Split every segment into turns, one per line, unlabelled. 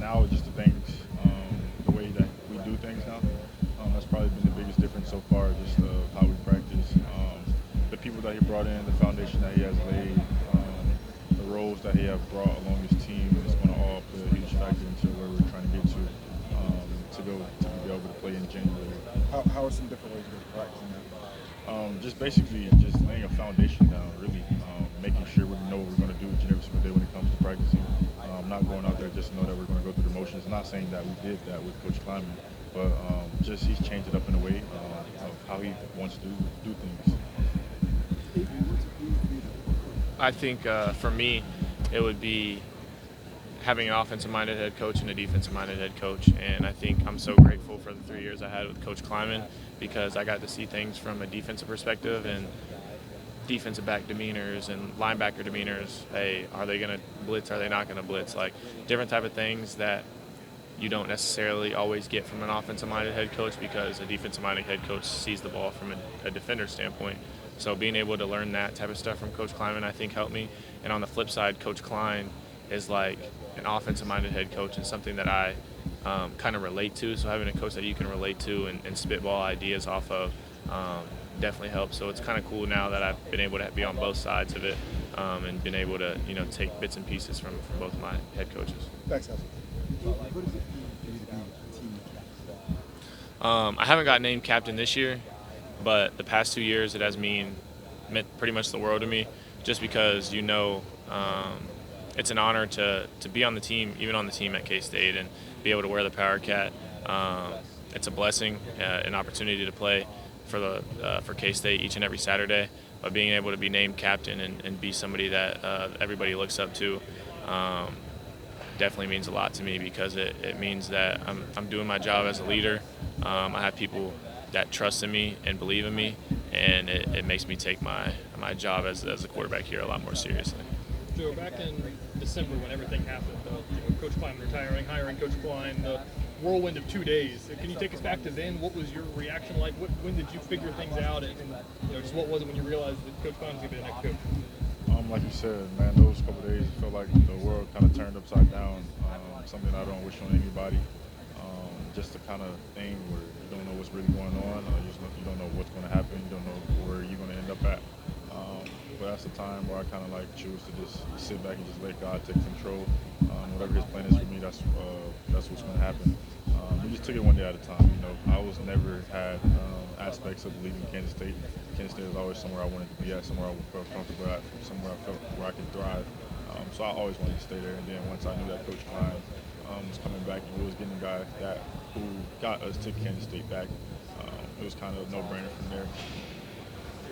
now just the things, the way that we do things now. That's probably been the biggest difference so far, just how we practice. The people that he brought in, the foundation that he has laid, the roles that he has brought along his team is going to all play a huge factor into where we're trying to get to be able to play in January.
How are some different ways you're practicing that?
Just basically just laying a foundation down, really, making sure we know what we're going to do each and every single day when it comes to practicing. Not going out there just to know that we're going to go through the motions. Not saying that we did that with Coach Kleiman, but just he's changed it up in a way of how he wants to do things.
I think for me, it would be having an offensive-minded head coach and a defensive-minded head coach. And I think I'm so grateful for the 3 years I had with Coach Kleiman because I got to see things from a defensive perspective and defensive back demeanors and linebacker demeanors. Hey, are they going to blitz? Are they not going to blitz? Like different type of things that you don't necessarily always get from an offensive-minded head coach because a defensive-minded head coach sees the ball from a defender standpoint. So being able to learn that type of stuff from Coach Kleiman, I think, helped me. And on the flip side, Coach Klein is like an offensive-minded head coach and something that I kind of relate to. So having a coach that you can relate to and spitball ideas off of definitely helps. So it's kind of cool now that I've been able to be on both sides of it and been able to take bits and pieces from both of my head coaches.
Thanks, Avery.
I haven't got named captain this year, but the past 2 years it has meant pretty much the world to me just because it's an honor to be on the team, even on the team at K-State, and be able to wear the Power Cat. It's a blessing, an opportunity to play for K-State each and every Saturday, but being able to be named captain and be somebody that everybody looks up to definitely means a lot to me because it means that I'm doing my job as a leader. I have people that trust in me and believe in me, and it makes me take my job as a quarterback here a lot more seriously.
Joe, back in December when everything happened, Coach Klein retiring, hiring Coach Klein, the whirlwind of 2 days. Can you take us back to then? What was your reaction like? When did you figure things out? And just what was it when you realized that Coach Klein was going to be the next coach?
Like you said, man, those couple of days felt like the world kind of turned upside down. Something I don't wish on anybody. Just the kind of thing where you don't know what's really going on. You don't know what's going to happen. You don't know where you're going to end up at. But that's the time where I kind of like choose to just sit back and just let God take control. Whatever His plan is for me, that's what's going to happen. We just took it one day at a time. I was never had aspects of leaving Kansas State. Kansas State was always somewhere I wanted to be at, somewhere I felt comfortable at, somewhere I felt where I could thrive. So I always wanted to stay there. And then once I knew that Coach Klein was coming back and we was getting a guy who got us to Kansas State back, it was kind of a no-brainer from there.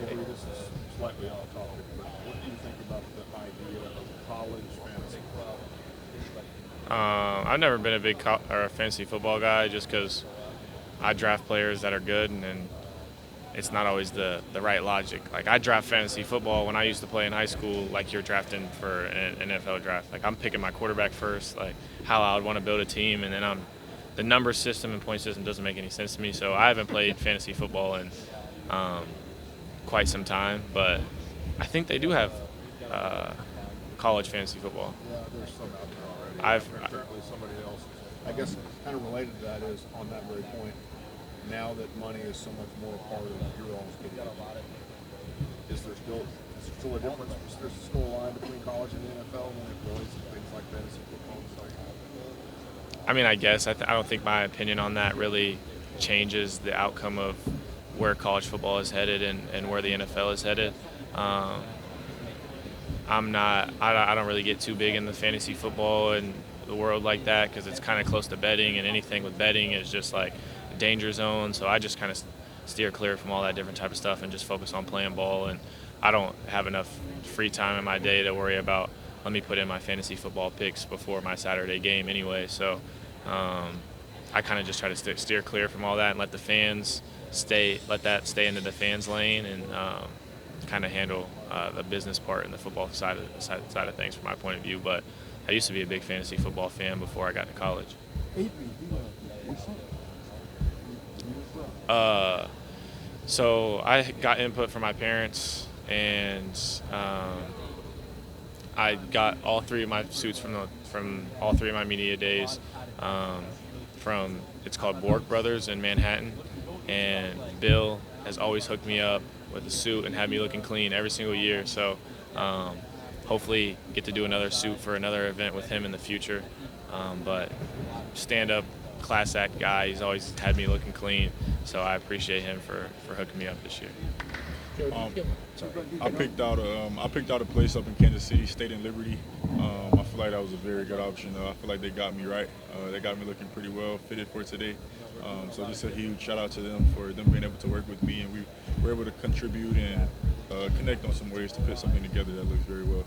Avery, this is slightly off topic, but what do you think about the idea of college fantasy football?
I've never been a big fantasy football guy just because I draft players that are good and it's not always the right logic. Like I draft fantasy football when I used to play in high school like you're drafting for an NFL draft. Like I'm picking my quarterback first, like how I would want to build a team, and then the number system and point system doesn't make any sense to me. So I haven't played fantasy football in quite some time, but I think they do have college fantasy football.
Yeah, there's some out there already. Particularly somebody else. I guess kind of related to that is on that very point. Now that money is so much more a part of your all's getting about it, is there still a difference? Is there still a line between college and the NFL when it relates to things like fantasy football and stuff?
I mean, I guess I don't think my opinion on that really changes the outcome of where college football is headed and where the NFL is headed. I don't really get too big in the fantasy football and the world like that because it's kind of close to betting, and anything with betting is just like a danger zone. So I just kind of steer clear from all that different type of stuff and just focus on playing ball. And I don't have enough free time in my day to worry about, let me put in my fantasy football picks before my Saturday game anyway. So I kind of just try to steer clear from all that and let the fans let that stay into the fans' lane and kind of handle the business part and the football side of things from my point of view. But I used to be a big fantasy football fan before I got to college. So I got input from my parents, and I got all 3 of my suits from all 3 of my media days. From it's called Bork Brothers in Manhattan, and Bill has always hooked me up with a suit and had me looking clean every single year. So hopefully get to do another suit for another event with him in the future. But stand-up, class act guy, he's always had me looking clean. So I appreciate him for hooking me up this year.
I picked out a place up in Kansas City, Steadham Liberty. I feel like that was a very good option. I feel like they got me right. They got me looking pretty well fitted for today. So just a huge shout out to them for them being able to work with me, and we were able to contribute and connect on some ways to put something together that looks very well.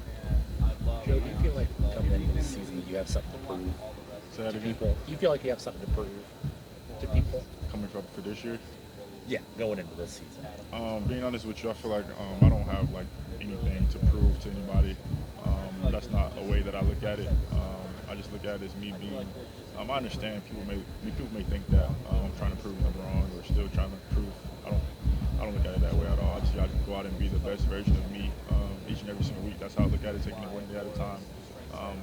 Joe, do you feel like coming into this season you have something to prove
Say that
to
again?
people? Do you feel like you have something to prove to people?
Coming from for this year.
Yeah, going into this season.
Being honest with you, I feel like I don't have like anything to prove to anybody. That's not a way that I look at it. I just look at it as me being. I understand people may think that I'm trying to prove them wrong or still trying to prove. I don't look at it that way at all. I just go out and be the best version of me each and every single week. That's how I look at it, taking it one day at a time.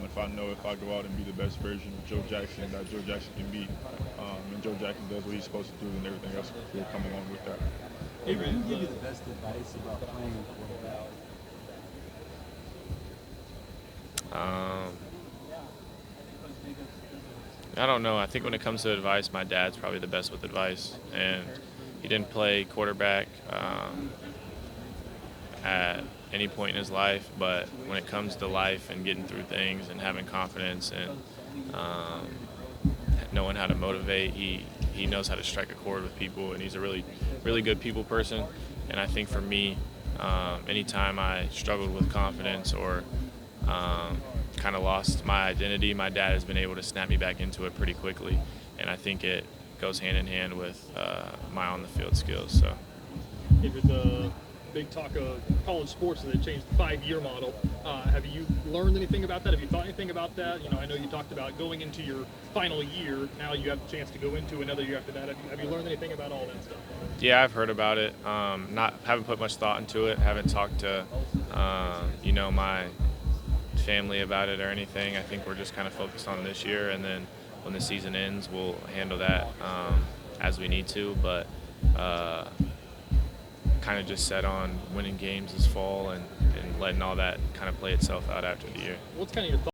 If I go out and be the best version of Joe Jackson that Joe Jackson can be, and Joe Jackson does what he's supposed to do, and everything else will come along with that.
Avery, who give you the best advice about playing quarterback?
I don't know. I think when it comes to advice, my dad's probably the best with advice, and he didn't play quarterback at any point in his life, but when it comes to life and getting through things and having confidence and knowing how to motivate, he knows how to strike a chord with people, and he's a really good people person. And I think for me, anytime I struggled with confidence or kind of lost my identity, my dad has been able to snap me back into it pretty quickly, and I think it goes hand in hand with my on-the-field skills. So.
It was a big talk of college sports that they changed the 5-year model. Have you learned anything about that? Have you thought anything about that? You know, I know you talked about going into your final year. Now you have the chance to go into another year after that. Have you learned anything about all that stuff?
Yeah, I've heard about it. Haven't put much thought into it. Haven't talked to my family about it or anything. I think we're just kind of focused on this year, and then when the season ends, we'll handle that as we need to. But kind of just set on winning games this fall and letting all that kind of play itself out after the year.
What's kind of your thought